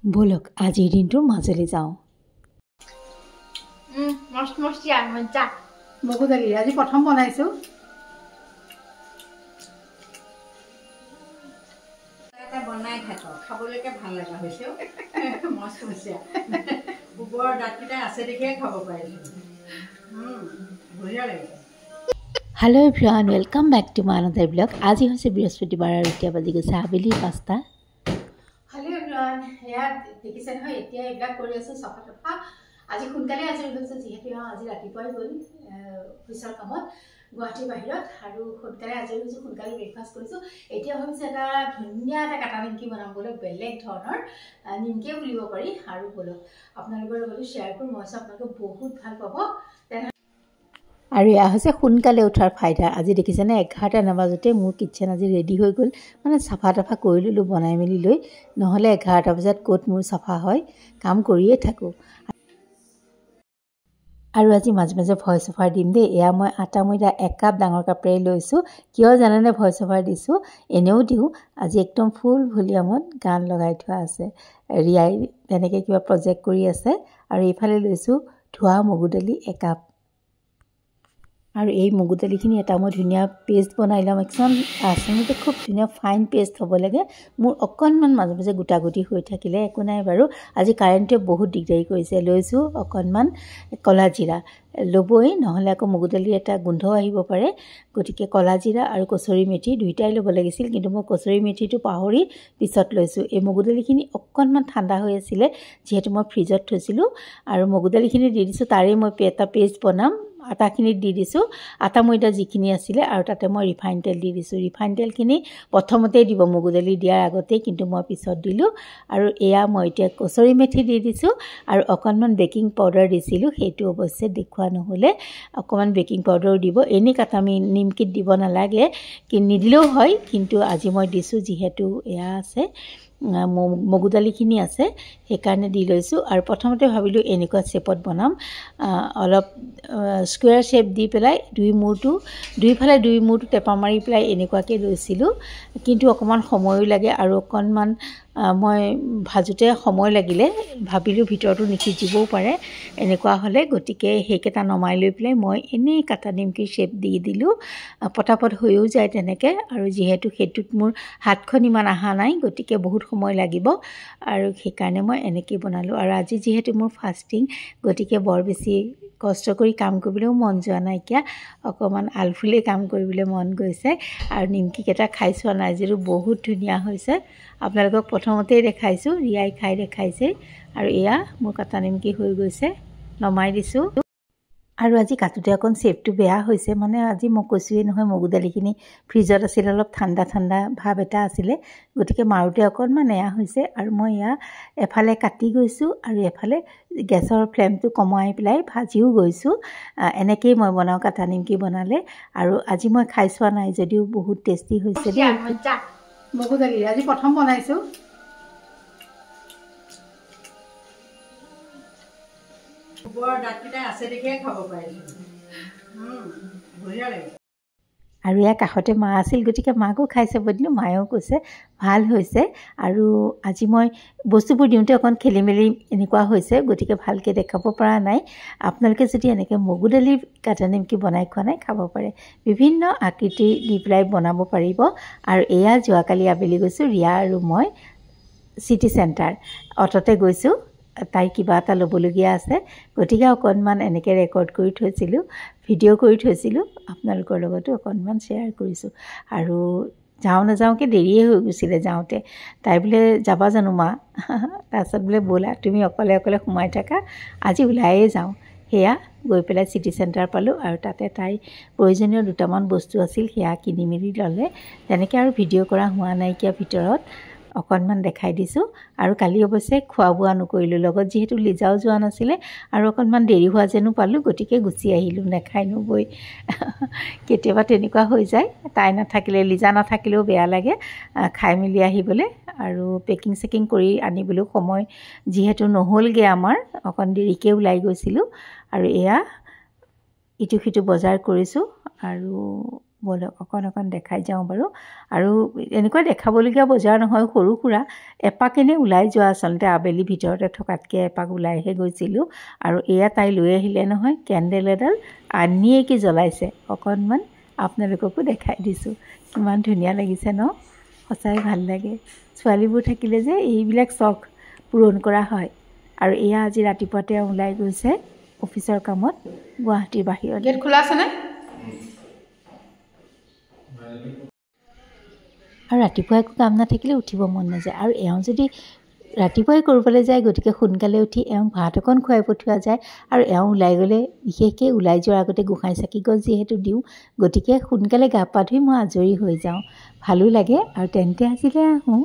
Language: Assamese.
বলক আজিৰ দিনটোৰ মাজলৈ যাওঁ। মস্ত মস্তি মজা মগু দালি আজি প্ৰথম বনাইছোঁ। বনাই থাকো খাবলৈকে ভাল লগা হৈছে মস্ত হৈছে ওপৰৰ দাঁতকেইটা আছে দেখিয়ে খাব পাৰিছোঁ বঢ়িয়া লাগিছে। Hello' everyone, welcome back to my another blog. আজি হৈছে বৃহস্পতিবাৰ আৰু এতিয়া বাজি গৈছে আবেলি 5টা। হেল্ল' এভৰিৱান, এয়া দেখিছে নহয়, এতিয়া এইবিলাক কৰি আছোঁ চফা তফা। আজি সোনকালে আজৰি হৈছোঁ যিহেতু আজি ৰাতিপুৱাই গ'ল অফিচৰ কামত গুৱাহাটীৰ বাহিৰত, আৰু সোনকালে আজৰি হৈছোঁ, সোনকালে ব্ৰেকফাষ্ট কৰিছোঁ। এতিয়া ভাবিছোঁ এটা ধুনীয়া এটা কাটা নিমকি বনাবলৈ, বেলেগ ধৰণৰ নিমকিয়ে বুলিব পাৰি। আৰু বলক আপোনালোকৰ লগতো শ্বেয়াৰ কৰোঁ, মই আপোনালোকে বহুত ভাল পাব। আৰু এয়া হৈছে সোনকালে উঠাৰ ফাইদা। আজি দেখিছেনে 11টা নাবাজোতে মোৰ কিটচেন আজি ৰেডি হৈ গ'ল, মানে চাফা তাফা কৰি ল'লোঁ বনাই মেলি লৈ, নহ'লে 11টা বজাত ক'ত মোৰ চাফা হয়, কাম কৰিয়ে থাকোঁ। আৰু আজি মাজে মাজে ভইচ অভাৰ দিম দেই। এয়া মই আটা ময়দা 1 কাপ ডাঙৰ কাপেৰে লৈছোঁ। কিয় জানেনে ভইচ অভাৰ দিছোঁ? এনেও দিওঁ, আজি একদম ফুল ভলিউমত গান লগাই থোৱা আছে। ৰিয়াই তেনেকৈ কিবা প্ৰজেক্ট কৰি আছে। আৰু এইফালে লৈছোঁ ধোৱা মগু দালি 1 কাপ। আৰু এই মগু দালিখিনি এটা মই ধুনীয়া পেষ্ট বনাই ল'ম। আচলতে খুব ধুনীয়া ফাইন পেষ্ট হ'ব লাগে। মোৰ অকণমান মাজে মাজে গোটা গুটি হৈ থাকিলে একো নাই বাৰু। আজি কাৰেণ্টে বহুত দিগদাৰী কৰিছে। লৈছোঁ অকণমান ক'লা জিৰা, ল'বই, নহ'লে আকৌ মগু দালিৰ এটা গোন্ধ আহিব পাৰে। গতিকে ক'লা জিৰা আৰু কচুৰি মেথি দুয়োটাই ল'ব লাগিছিল, কিন্তু মই কচুৰি মেথিটো পাহৰি পিছত লৈছোঁ। এই মগু দালিখিনি অকণমান ঠাণ্ডা হৈ আছিলে যিহেতু মই ফ্ৰিজত থৈছিলোঁ, আৰু মগু দালিখিনি দি দিছোঁ। তাৰেই মই এটা পেষ্ট বনাম। আটাখিনিত দি দিছোঁ, আটা ময়দা যিখিনি আছিলে, আৰু তাতে মই ৰিফাইন তেল দি দিছোঁ। ৰিফাইন তেলখিনি প্ৰথমতেই দিব মগু দালি দিয়াৰ আগতেই, কিন্তু মই পিছত দিলোঁ। আৰু এয়া মই এতিয়া কচুৰি মেথি দি দিছোঁ, আৰু অকণমান বেকিং পাউডাৰ দিছিলোঁ, সেইটো অৱশ্যে দেখুওৱা নহ'লে। অকণমান বেকিং পাউডাৰো দিব। এনেই কাটা নিমকিত দিব নালাগে, নিদিলেও হয়, কিন্তু আজি মই দিছোঁ যিহেতু এয়া আছে মগু দালিখিনি আছে, সেইকাৰণে দি লৈছোঁ। আৰু প্ৰথমতে ভাবিলোঁ এনেকুৱা শ্বেপত বনাম, অলপ স্কুৱেৰ শ্বেপ দি পেলাই দুইফালে দুই মূৰটো টেপা মাৰি পেলাই এনেকুৱাকৈ লৈছিলোঁ। কিন্তু অকণমান সময়ো লাগে, আৰু অকণমান মই ভাজোঁতে সময় লাগিলে, ভাবিলোঁ ভিতৰতো নিসিজিবও পাৰে এনেকুৱা হ'লে। গতিকে সেইকেইটা নমাই লৈ পেলাই মই এনেই কাটা নিমকিৰ শ্বেপ দি দিলোঁ। পটাপট হৈও যায় তেনেকৈ, আৰু যিহেতু সেইটোত মোৰ হাতখন ইমান অহা নাই, গতিকে বহুত সময় লাগিব, আৰু সেইকাৰণে মই এনেকৈ বনালোঁ। আৰু আজি যিহেতু মোৰ ফাষ্টিং, গতিকে বৰ বেছি কষ্ট কৰি কাম কৰিবলৈও মন যোৱা নাইকিয়া, অকণমান আলফুলেই কাম কৰিবলৈ মন গৈছে। আৰু নিমকিকেইটা খাই চোৱা নাই যদিও বহুত ধুনীয়া হৈছে। আপোনালোকক প্ৰথমতেই দেখাইছোঁ, ৰিয়াই খাই দেখাইছে। আৰু এয়া মোৰ কাটা নিমকি হৈ গৈছে, নমাই দিছোঁ। আৰু আজি কাটোতে অকণ শ্বেপটো বেয়া হৈছে, মানে আজি মই কৈছোঁৱেই নহয় মগু দালিখিনি ফ্ৰিজত আছিলে, অলপ ঠাণ্ডা ঠাণ্ডা ভাৱ এটা আছিলে, গতিকে মাৰোঁতে অকণমান এয়া হৈছে। আৰু মই এয়া এফালে কাটি গৈছোঁ, আৰু এফালে গেছৰ ফ্লেমটো কমাই পেলাই ভাজিও গৈছোঁ। এনেকৈয়ে মই বনাওঁ কাটা নিমকি বনালে। আৰু আজি মই খাই চোৱা নাই যদিও বহুত টেষ্টি হৈছে দেই। মগু দালি আজি প্ৰথম বনাইছোঁ। ওপৰৰ দাঁতকেইটা আছে দেখিয়ে খাব পাৰিছোঁ বঢ়িয়া লাগিছে। আৰু ইয়াৰ কাষতে মা আছিল, গতিকে মাকো খাই চাব দিলোঁ, মায়েও কৈছে ভাল হৈছে। আৰু আজি মই বস্তুবোৰ দিওঁতে অকণ খেলি মেলি এনেকুৱা হৈছে, গতিকে ভালকৈ দেখাব পৰা নাই। আপোনালোকে যদি এনেকৈ মগু দালিৰ কাটা নিমকি বনাই খোৱা নাই, খাব পাৰে, বিভিন্ন আকৃতি দি পেলাই বনাব পাৰিব। আৰু এয়া যোৱাকালি আবেলি গৈছোঁ, ৰিয়া আৰু মই চিটি চেণ্টাৰ অট'তে গৈছোঁ, তাই কিবা এটা ল'বলগীয়া আছে, গতিকে অকণমান এনেকৈ ৰেকৰ্ড কৰি থৈছিলোঁ, ভিডিঅ' কৰি থৈছিলোঁ, আপোনালোকৰ লগতো অকণমান শ্বেয়াৰ কৰিছোঁ। আৰু যাওঁ নাযাওঁকৈ দেৰিয়ে হৈ গৈছিলে যাওঁতে। তাই বোলে যাবা জানো মা? তাৰপিছত বোলে ব'লা তুমি অকলে অকলে সোমাই থাকা, আজি ওলায়ে যাওঁ। সেয়া গৈ পেলাই চিটি চেণ্টাৰ পালোঁ, আৰু তাতে তাইৰ প্ৰয়োজনীয় দুটামান বস্তু আছিল, সেয়া কিনি মেলি ল'লে। তেনেকৈ আৰু ভিডিঅ' কৰা হোৱা নাইকিয়া, ভিতৰত অকণমান দেখাই দিছোঁ। আৰু কালি অৱশ্যে খোৱা বোৱা নকৰিলোঁ, লগত যিহেতু লিজাও যোৱা নাছিলে, আৰু অকণমান দেৰি হোৱা যেনো পালোঁ, গতিকে গুচি আহিলোঁ নেখাই নবৈ। কেতিয়াবা তেনেকুৱা হৈ যায়, তাই নাথাকিলে, লিজা নাথাকিলেও বেয়া লাগে খাই মেলি আহিবলৈ। আৰু পেকিং চেকিং কৰি আনিবলৈও সময় যিহেতু নহ'লগৈ আমাৰ, অকণ দেৰিকৈ ওলাই গৈছিলোঁ। আৰু এয়া ইটো সিটো বজাৰ কৰিছোঁ, আৰু ব'লক অকণ দেখাই যাওঁ বাৰু। আৰু এনেকুৱা দেখাবলগীয়া বজাৰ নহয়, সৰু সুৰা এপাক এনেই ওলাই যোৱা, আচলতে আবেলি ভিতৰতে থকাতকৈ এপাক ওলাইহে গৈছিলোঁ। আৰু এয়া তাই লৈ আহিলে নহয় কেণ্ডেল এডাল, আনিয়ে কি জ্বলাইছে, অকণমান আপোনালোককো দেখাই দিছোঁ। কিমান ধুনীয়া লাগিছে ন, সঁচাই ভাল লাগে। ছোৱালীবোৰ থাকিলে যে এইবিলাক চখ পূৰণ কৰা হয়। আৰু এয়া আজি ৰাতিপুৱাতে ওলাই গৈছে অফিচৰ কামত গুৱাহাটীৰ বাহিৰত। গেট খোলা আছেনে? আৰু ৰাতিপুৱা একো কাম নাথাকিলে উঠিব মন নাযায়। আৰু এওঁ যদি ৰাতিপুৱাই ক'ৰবালৈ যায়, গতিকে সোনকালে উঠি এওঁক ভাত অকণ খুৱাই পঠিওৱা যায়। আৰু এওঁ ওলাই গ'লে বিশেষকৈ ওলাই যোৱাৰ আগতে গোঁসাই চাকি গছ যিহেতু দিওঁ, গতিকে সোনকালে গা পা ধুই মই আজৰি হৈ যাওঁ, ভালো লাগে। আৰু তেন্তে আজিলৈ আহোঁ।